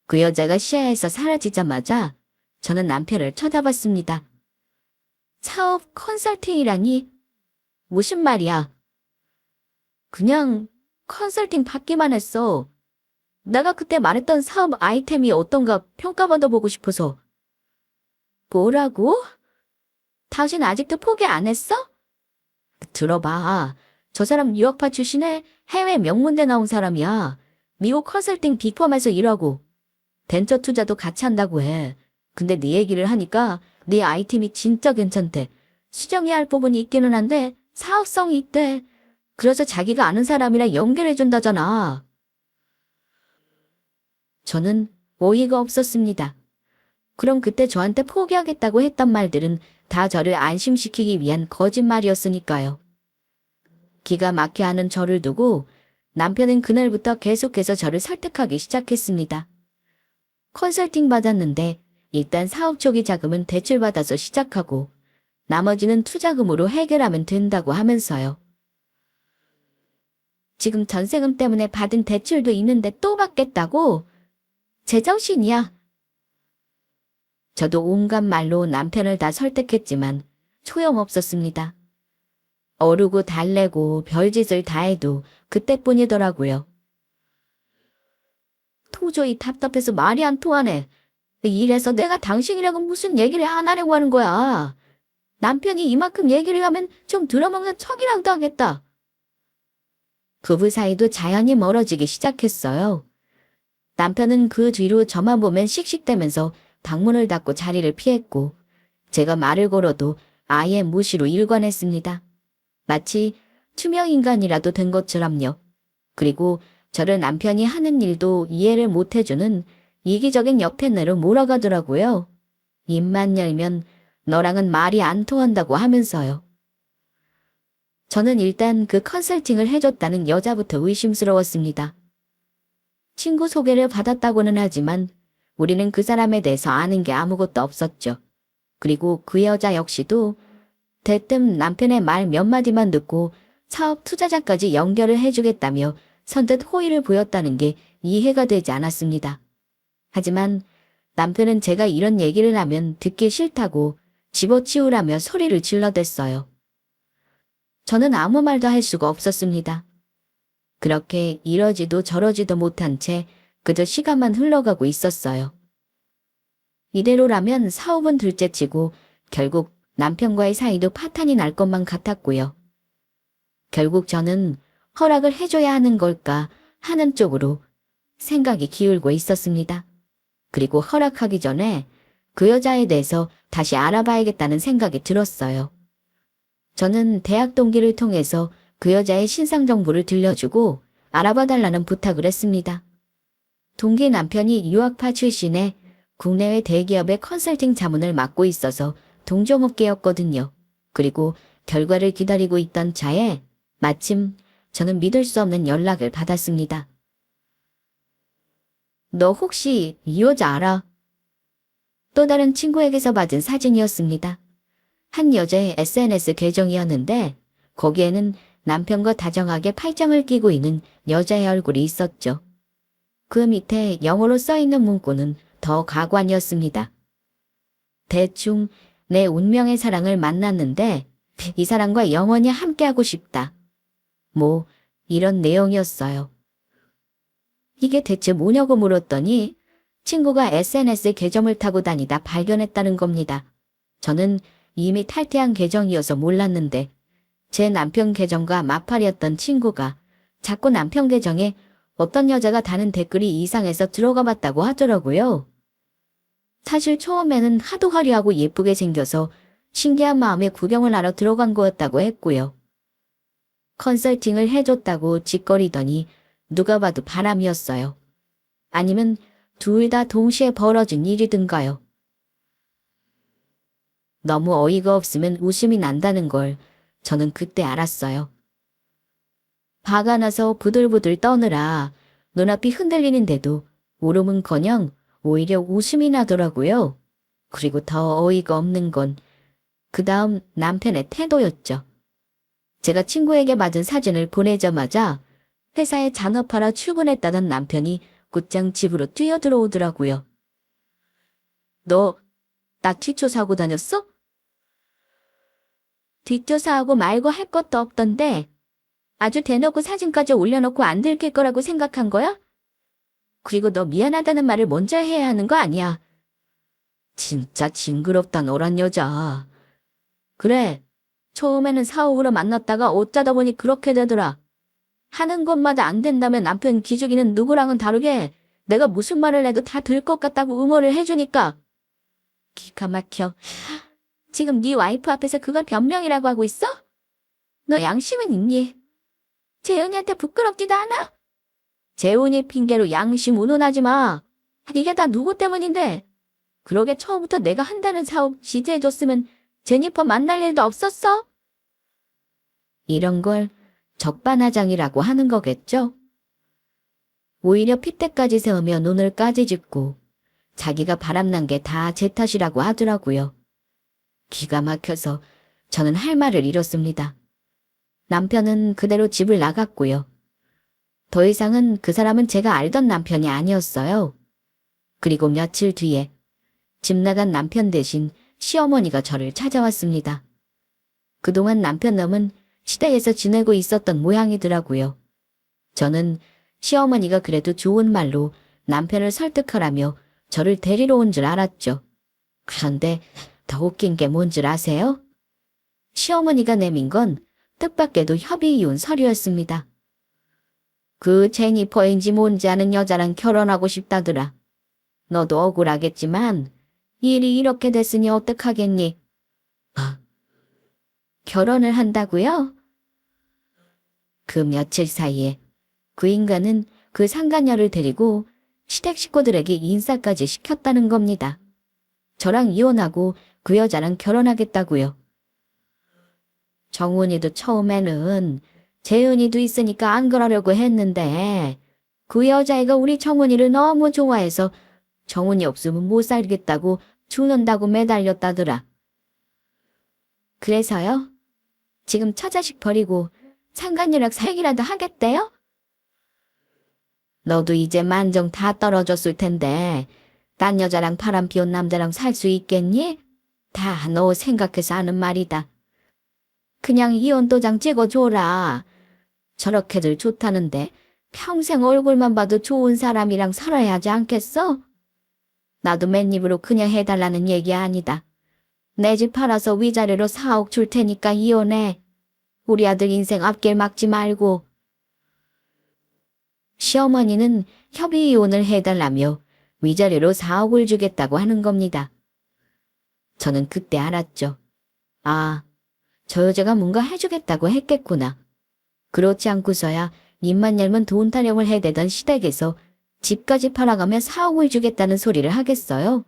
그 여자가 시야에서 사라지자마자 저는 남편을 쳐다봤습니다. 사업 컨설팅이라니? 무슨 말이야? 그냥 컨설팅 받기만 했어. 내가 그때 말했던 사업 아이템이 어떤가 평가받아보고 싶어서. 뭐라고? 당신 아직도 포기 안 했어? 들어봐. 저 사람 유학파 출신에 해외 명문대 나온 사람이야. 미국 컨설팅 빅펌에서 일하고 벤처 투자도 같이 한다고 해. 근데 네 얘기를 하니까 네 아이템이 진짜 괜찮대. 수정해야 할 부분이 있기는 한데 사업성이 있대. 그래서 자기가 아는 사람이랑 연결해준다잖아. 저는 어이가 없었습니다. 그럼 그때 저한테 포기하겠다고 했던 말들은 다 저를 안심시키기 위한 거짓말이었으니까요. 기가 막혀 하는 저를 두고 남편은 그날부터 계속해서 저를 설득하기 시작했습니다. 컨설팅 받았는데 일단 사업 초기 자금은 대출받아서 시작하고 나머지는 투자금으로 해결하면 된다고 하면서요. 지금 전세금 때문에 받은 대출도 있는데 또 받겠다고? 제정신이야. 저도 온갖 말로 남편을 다 설득했지만 소용없었습니다. 어르고 달래고 별짓을 다 해도 그때뿐이더라고요. 도저히 답답해서 말이 안 통하네. 이래서 내가 당신이라고 무슨 얘기를 안 하려고 하는 거야. 남편이 이만큼 얘기를 하면 좀 들어먹는 척이라도 하겠다. 부부 사이도 자연히 멀어지기 시작했어요. 남편은 그 뒤로 저만 보면 씩씩대면서 방문을 닫고 자리를 피했고 제가 말을 걸어도 아예 무시로 일관했습니다. 마치 투명인간이라도 된 것처럼요. 그리고 저를 남편이 하는 일도 이해를 못해주는 이기적인 옆편으로 몰아가더라고요. 입만 열면 너랑은 말이 안 통한다고 하면서요. 저는 일단 그 컨설팅을 해줬다는 여자부터 의심스러웠습니다. 친구 소개를 받았다고는 하지만 우리는 그 사람에 대해서 아는 게 아무것도 없었죠. 그리고 그 여자 역시도 대뜸 남편의 말 몇 마디만 듣고 사업 투자자까지 연결을 해주겠다며 선뜻 호의를 보였다는 게 이해가 되지 않았습니다. 하지만 남편은 제가 이런 얘기를 하면 듣기 싫다고 집어치우라며 소리를 질러댔어요. 저는 아무 말도 할 수가 없었습니다. 그렇게 이러지도 저러지도 못한 채 그저 시간만 흘러가고 있었어요. 이대로라면 사업은 둘째치고 결국 남편과의 사이도 파탄이 날 것만 같았고요. 결국 저는 허락을 해줘야 하는 걸까 하는 쪽으로 생각이 기울고 있었습니다. 그리고 허락하기 전에 그 여자에 대해서 다시 알아봐야겠다는 생각이 들었어요. 저는 대학 동기를 통해서 그 여자의 신상 정보를 들려주고 알아봐달라는 부탁을 했습니다. 동기 남편이 유학파 출신의 국내외 대기업의 컨설팅 자문을 맡고 있어서 동종업계였거든요. 그리고 결과를 기다리고 있던 차에 마침 저는 믿을 수 없는 연락을 받았습니다. 너 혹시 이 여자 알아? 또 다른 친구에게서 받은 사진이었습니다. 한 여자의 SNS 계정이었는데 거기에는 남편과 다정하게 팔짱을 끼고 있는 여자의 얼굴이 있었죠. 그 밑에 영어로 써있는 문구는 더 가관이었습니다. 대충 내 운명의 사랑을 만났는데 이 사람과 영원히 함께하고 싶다. 뭐 이런 내용이었어요. 이게 대체 뭐냐고 물었더니 친구가 SNS 계정을 타고 다니다 발견했다는 겁니다. 저는 이미 탈퇴한 계정이어서 몰랐는데 제 남편 계정과 마팔이었던 친구가 자꾸 남편 계정에 어떤 여자가 다는 댓글이 이상해서 들어가 봤다고 하더라고요. 사실 처음에는 하도 화려하고 예쁘게 생겨서 신기한 마음에 구경을 하러 들어간 거였다고 했고요. 컨설팅을 해줬다고 짓거리더니 누가 봐도 바람이었어요. 아니면 둘 다 동시에 벌어진 일이든가요. 너무 어이가 없으면 웃음이 난다는 걸 저는 그때 알았어요. 화가 나서 부들부들 떠느라 눈앞이 흔들리는데도 울음은커녕 오히려 웃음이 나더라고요. 그리고 더 어이가 없는 건 그 다음 남편의 태도였죠. 제가 친구에게 받은 사진을 보내자마자 회사에 잔업하러 출근했다던 남편이 곧장 집으로 뛰어들어오더라고요. 너, 나 뒷조사하고 다녔어? 뒷조사하고 말고 할 것도 없던데 아주 대놓고 사진까지 올려놓고 안 들킬 거라고 생각한 거야? 그리고 너 미안하다는 말을 먼저 해야 하는 거 아니야. 진짜 징그럽다 너란 여자. 그래, 처음에는 사옥으로 만났다가 어쩌다 보니 그렇게 되더라. 하는 것마다 안 된다면 남편 기죽이는 누구랑은 다르게 내가 무슨 말을 해도 다 될 것 같다고 응원을 해주니까. 기가 막혀. 지금 네 와이프 앞에서 그걸 변명이라고 하고 있어? 너 양심은 있니? 재은이한테 부끄럽지도 않아? 재훈이 핑계로 양심 운운하지 마. 이게 다 누구 때문인데. 그러게 처음부터 내가 한다는 사업 지지해줬으면 제니퍼 만날 일도 없었어? 이런 걸 적반하장이라고 하는 거겠죠? 오히려 핏대까지 세우며 눈을 까지짓고 자기가 바람난 게 다 제 탓이라고 하더라고요. 기가 막혀서 저는 할 말을 잃었습니다. 남편은 그대로 집을 나갔고요. 더 이상은 그 사람은 제가 알던 남편이 아니었어요. 그리고 며칠 뒤에 집 나간 남편 대신 시어머니가 저를 찾아왔습니다. 그동안 남편 놈은 시댁에서 지내고 있었던 모양이더라고요. 저는 시어머니가 그래도 좋은 말로 남편을 설득하라며 저를 데리러 온 줄 알았죠. 그런데 더 웃긴 게 뭔 줄 아세요? 시어머니가 내민 건 뜻밖에도 협의이혼 서류였습니다. 그 제니퍼인지 뭔지 아는 여자랑 결혼하고 싶다더라. 너도 억울하겠지만 일이 이렇게 됐으니 어떡하겠니? 결혼을 한다고요? 그 며칠 사이에 그 인간은 그 상간녀를 데리고 시댁 식구들에게 인사까지 시켰다는 겁니다. 저랑 이혼하고 그 여자랑 결혼하겠다고요. 정훈이도 처음에는 재은이도 있으니까 안 그러려고 했는데 그 여자애가 우리 정훈이를 너무 좋아해서 정훈이 없으면 못 살겠다고 죽는다고 매달렸다더라. 그래서요? 지금 처자식 버리고 상간녀랑 살기라도 하겠대요? 너도 이제 만정 다 떨어졌을 텐데 딴 여자랑 바람 피운 남자랑 살 수 있겠니? 다 너 생각해서 하는 말이다. 그냥 이혼 도장 찍어줘라. 저렇게들 좋다는데 평생 얼굴만 봐도 좋은 사람이랑 살아야 하지 않겠어? 나도 맨입으로 그냥 해달라는 얘기 아니다. 내 집 팔아서 위자료로 4억 줄 테니까 이혼해. 우리 아들 인생 앞길 막지 말고. 시어머니는 협의 이혼을 해달라며 위자료로 4억을 주겠다고 하는 겁니다. 저는 그때 알았죠. 아, 저 여자가 뭔가 해주겠다고 했겠구나. 그렇지 않고서야 입만 열면 돈 타령을 해대던 시댁에서 집까지 팔아가며 4억을 주겠다는 소리를 하겠어요.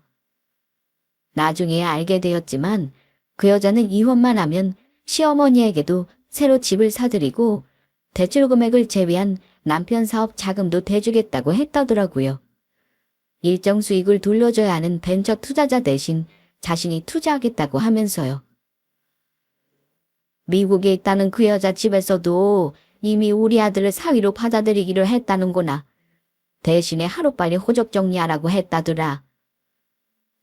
나중에 알게 되었지만 그 여자는 이혼만 하면 시어머니에게도 새로 집을 사드리고 대출 금액을 제외한 남편 사업 자금도 대주겠다고 했다더라고요. 일정 수익을 돌려줘야 하는 벤처 투자자 대신 자신이 투자하겠다고 하면서요. 미국에 있다는 그 여자 집에서도 이미 우리 아들을 사위로 받아들이기로 했다는구나. 대신에 하루빨리 호적 정리하라고 했다더라.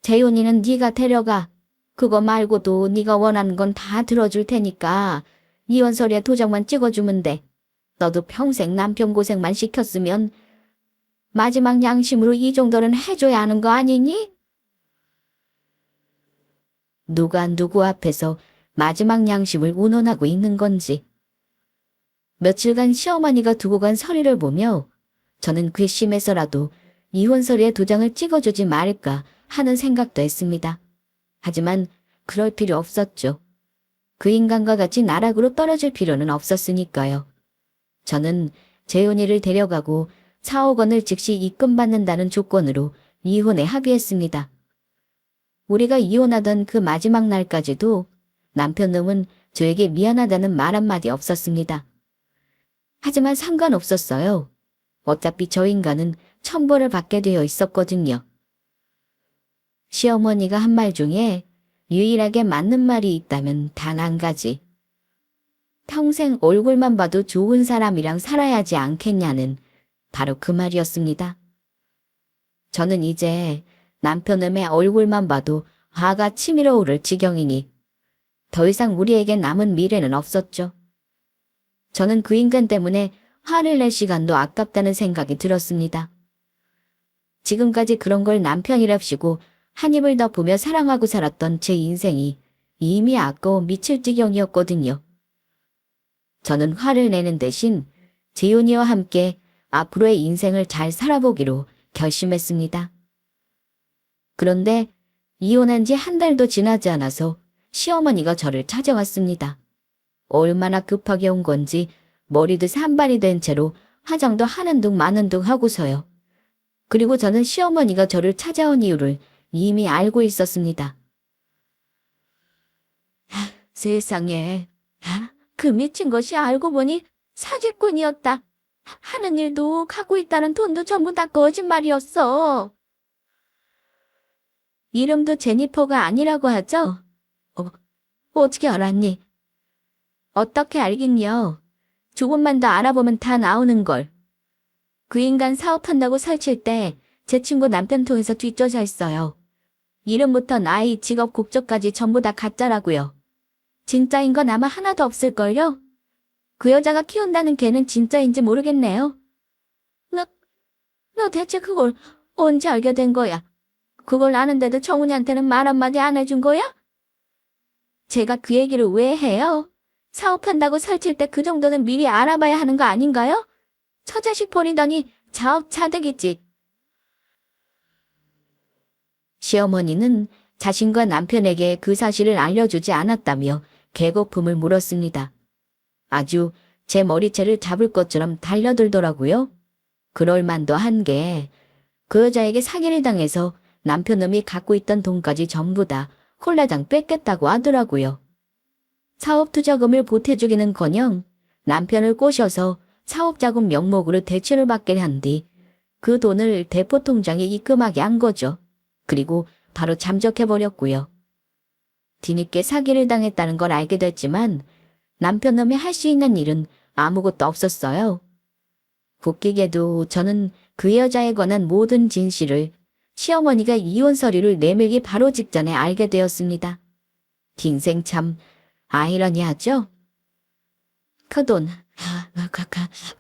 재훈이는 네가 데려가. 그거 말고도 네가 원하는 건 다 들어줄 테니까 이혼서류에 도장만 찍어주면 돼. 너도 평생 남편 고생만 시켰으면 마지막 양심으로 이 정도는 해줘야 하는 거 아니니? 누가 누구 앞에서 마지막 양심을 운운하고 있는 건지. 며칠간 시어머니가 두고 간 서류를 보며 저는 괘씸해서라도 이혼 서류에 도장을 찍어주지 말까 하는 생각도 했습니다. 하지만 그럴 필요 없었죠. 그 인간과 같이 나락으로 떨어질 필요는 없었으니까요. 저는 재훈이를 데려가고 4억 원을 즉시 입금받는다는 조건으로 이혼에 합의했습니다. 우리가 이혼하던 그 마지막 날까지도 남편 놈은 저에게 미안하다는 말 한마디 없었습니다. 하지만 상관없었어요. 어차피 저 인간은 천벌을 받게 되어 있었거든요. 시어머니가 한 말 중에 유일하게 맞는 말이 있다면 단 한 가지. 평생 얼굴만 봐도 좋은 사람이랑 살아야지 않겠냐는 바로 그 말이었습니다. 저는 이제 남편음의 얼굴만 봐도 화가 치밀어 오를 지경이니 더 이상 우리에게 남은 미래는 없었죠. 저는 그 인간 때문에 화를 낼 시간도 아깝다는 생각이 들었습니다. 지금까지 그런 걸 남편이랍시고 한 입을 더 보며 사랑하고 살았던 제 인생이 이미 아까워 미칠 지경이었거든요. 저는 화를 내는 대신 재윤이와 함께 앞으로의 인생을 잘 살아보기로 결심했습니다. 그런데 이혼한 지 한 달도 지나지 않아서 시어머니가 저를 찾아왔습니다. 얼마나 급하게 온 건지 머리도 산발이 된 채로 화장도 하는 둥 마는 둥 하고서요. 그리고 저는 시어머니가 저를 찾아온 이유를 이미 알고 있었습니다. 세상에, 그 미친 것이 알고 보니 사기꾼이었다. 하는 일도 갖고 있다는 돈도 전부 다 거짓말이었어. 이름도 제니퍼가 아니라고 하죠? 어떻게 알았니? 어떻게 알긴요. 조금만 더 알아보면 다 나오는 걸. 그 인간 사업한다고 설칠 때 제 친구 남편 통해서 뒷조사 했어요. 이름부터 나이, 직업, 국적까지 전부 다 가짜라고요. 진짜인 건 아마 하나도 없을걸요? 그 여자가 키운다는 개는 진짜인지 모르겠네요. 너 대체 그걸 언제 알게 된 거야? 그걸 아는데도 정훈이한테는 말 한마디 안 해준 거야? 제가 그 얘기를 왜 해요? 사업한다고 설칠 때 그 정도는 미리 알아봐야 하는 거 아닌가요? 처자식 버리더니 자업자득이지. 시어머니는 자신과 남편에게 그 사실을 알려주지 않았다며 개거품을 물었습니다. 아주 제 머리채를 잡을 것처럼 달려들더라고요. 그럴 만도 한 게 그 여자에게 사기를 당해서 남편놈이 갖고 있던 돈까지 전부 다 홀라당 뺏겠다고 하더라고요. 사업 투자금을 보태주기는커녕 남편을 꼬셔서 사업자금 명목으로 대출을 받게 한 뒤 그 돈을 대포통장에 입금하게 한 거죠. 그리고 바로 잠적해버렸고요. 뒤늦게 사기를 당했다는 걸 알게 됐지만 남편놈이 할 수 있는 일은 아무것도 없었어요. 웃기게도 저는 그 여자에 관한 모든 진실을 시어머니가 이혼 서류를 내밀기 바로 직전에 알게 되었습니다. 인생 참 아이러니하죠? 그 돈,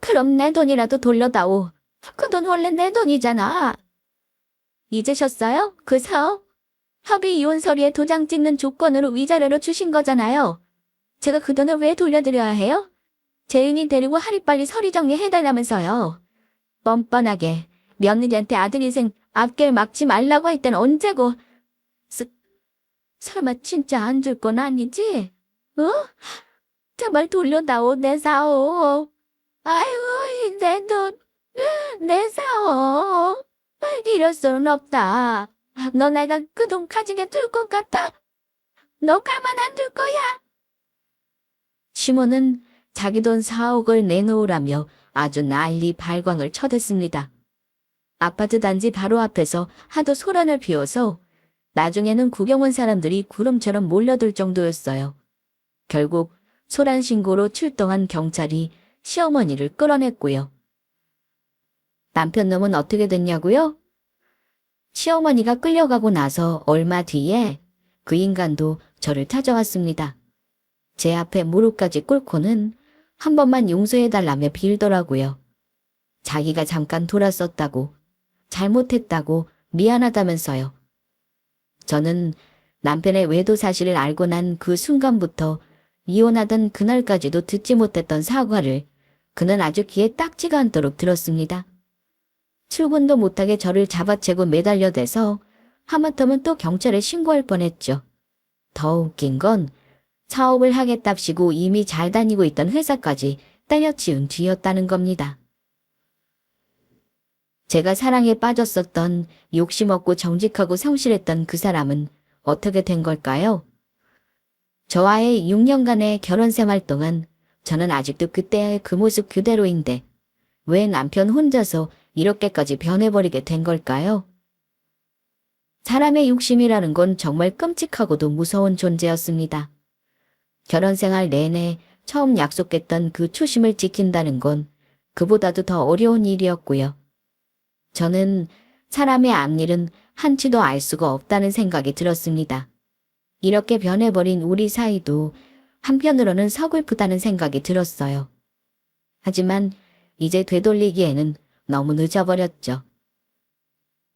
그럼 내 돈이라도 돌려다오. 그 돈 원래 내 돈이잖아. 잊으셨어요? 그 사업? 협의 이혼 서류에 도장 찍는 조건으로 위자료로 주신 거잖아요. 제가 그 돈을 왜 돌려드려야 해요? 재윤이 데리고 하루빨리 서류 정리해달라면서요. 뻔뻔하게 며느리한테 아들 인생 앞길 막지 말라고 할 땐 언제고. 설마 진짜 안 줄 건 아니지? 제발 돌려다오 내 사업. 아이고 내 돈, 내 사업. 이럴 수는 없다. 너 내가 그 돈 가지게 둘 것 같아. 너 가만 안 둘 거야. 시모는 자기 돈 4억을 내놓으라며 아주 난리 발광을 쳐댔습니다. 아파트 단지 바로 앞에서 하도 소란을 피워서 나중에는 구경 온 사람들이 구름처럼 몰려들 정도였어요. 결국 소란 신고로 출동한 경찰이 시어머니를 끌어냈고요. 남편놈은 어떻게 됐냐고요? 시어머니가 끌려가고 나서 얼마 뒤에 그 인간도 저를 찾아왔습니다. 제 앞에 무릎까지 꿇고는 한 번만 용서해달라며 빌더라고요. 자기가 잠깐 돌았었다고, 잘못했다고, 미안하다면서요. 저는 남편의 외도 사실을 알고 난 그 순간부터 이혼하던 그날까지도 듣지 못했던 사과를 그는 아주 귀에 딱지가 않도록 들었습니다. 출근도 못하게 저를 잡아채고 매달려대서 하마터면 또 경찰에 신고할 뻔했죠. 더 웃긴 건 사업을 하겠답시고 이미 잘 다니고 있던 회사까지 때려치운 뒤였다는 겁니다. 제가 사랑에 빠졌었던 욕심없고 정직하고 성실했던 그 사람은 어떻게 된 걸까요? 저와의 6년간의 결혼 생활 동안 저는 아직도 그때의 그 모습 그대로인데 왜 남편 혼자서 이렇게까지 변해버리게 된 걸까요? 사람의 욕심이라는 건 정말 끔찍하고도 무서운 존재였습니다. 결혼 생활 내내 처음 약속했던 그 초심을 지킨다는 건 그보다도 더 어려운 일이었고요. 저는 사람의 앞일은 한치도 알 수가 없다는 생각이 들었습니다. 이렇게 변해버린 우리 사이도 한편으로는 서글프다는 생각이 들었어요. 하지만 이제 되돌리기에는 너무 늦어버렸죠.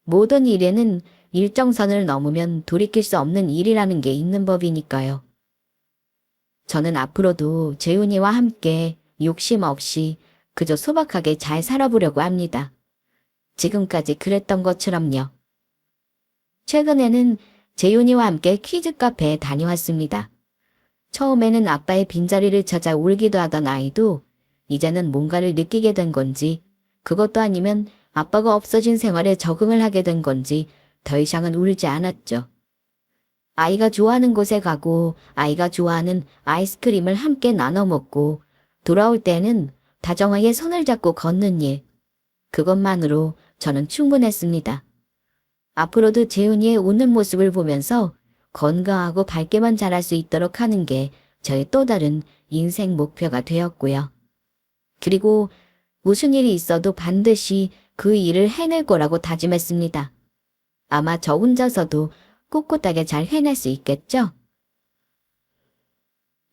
모든 일에는 일정선을 넘으면 돌이킬 수 없는 일이라는 게 있는 법이니까요. 저는 앞으로도 재훈이와 함께 욕심 없이 그저 소박하게 잘 살아보려고 합니다. 지금까지 그랬던 것처럼요. 최근에는 재훈이와 함께 퀴즈 카페에 다녀왔습니다. 처음에는 아빠의 빈자리를 찾아 울기도 하던 아이도 이제는 뭔가를 느끼게 된 건지, 그것도 아니면 아빠가 없어진 생활에 적응을 하게 된 건지 더 이상은 울지 않았죠. 아이가 좋아하는 곳에 가고 아이가 좋아하는 아이스크림을 함께 나눠 먹고 돌아올 때는 다정하게 손을 잡고 걷는 일. 그것만으로 저는 충분했습니다. 앞으로도 재훈이의 웃는 모습을 보면서 건강하고 밝게만 자랄 수 있도록 하는 게 저의 또 다른 인생 목표가 되었고요. 그리고 무슨 일이 있어도 반드시 그 일을 해낼 거라고 다짐했습니다. 아마 저 혼자서도 꿋꿋하게 잘 해낼 수 있겠죠?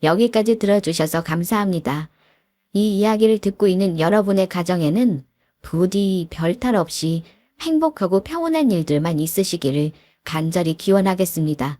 여기까지 들어주셔서 감사합니다. 이 이야기를 듣고 있는 여러분의 가정에는 부디 별탈 없이 행복하고 평온한 일들만 있으시기를 간절히 기원하겠습니다.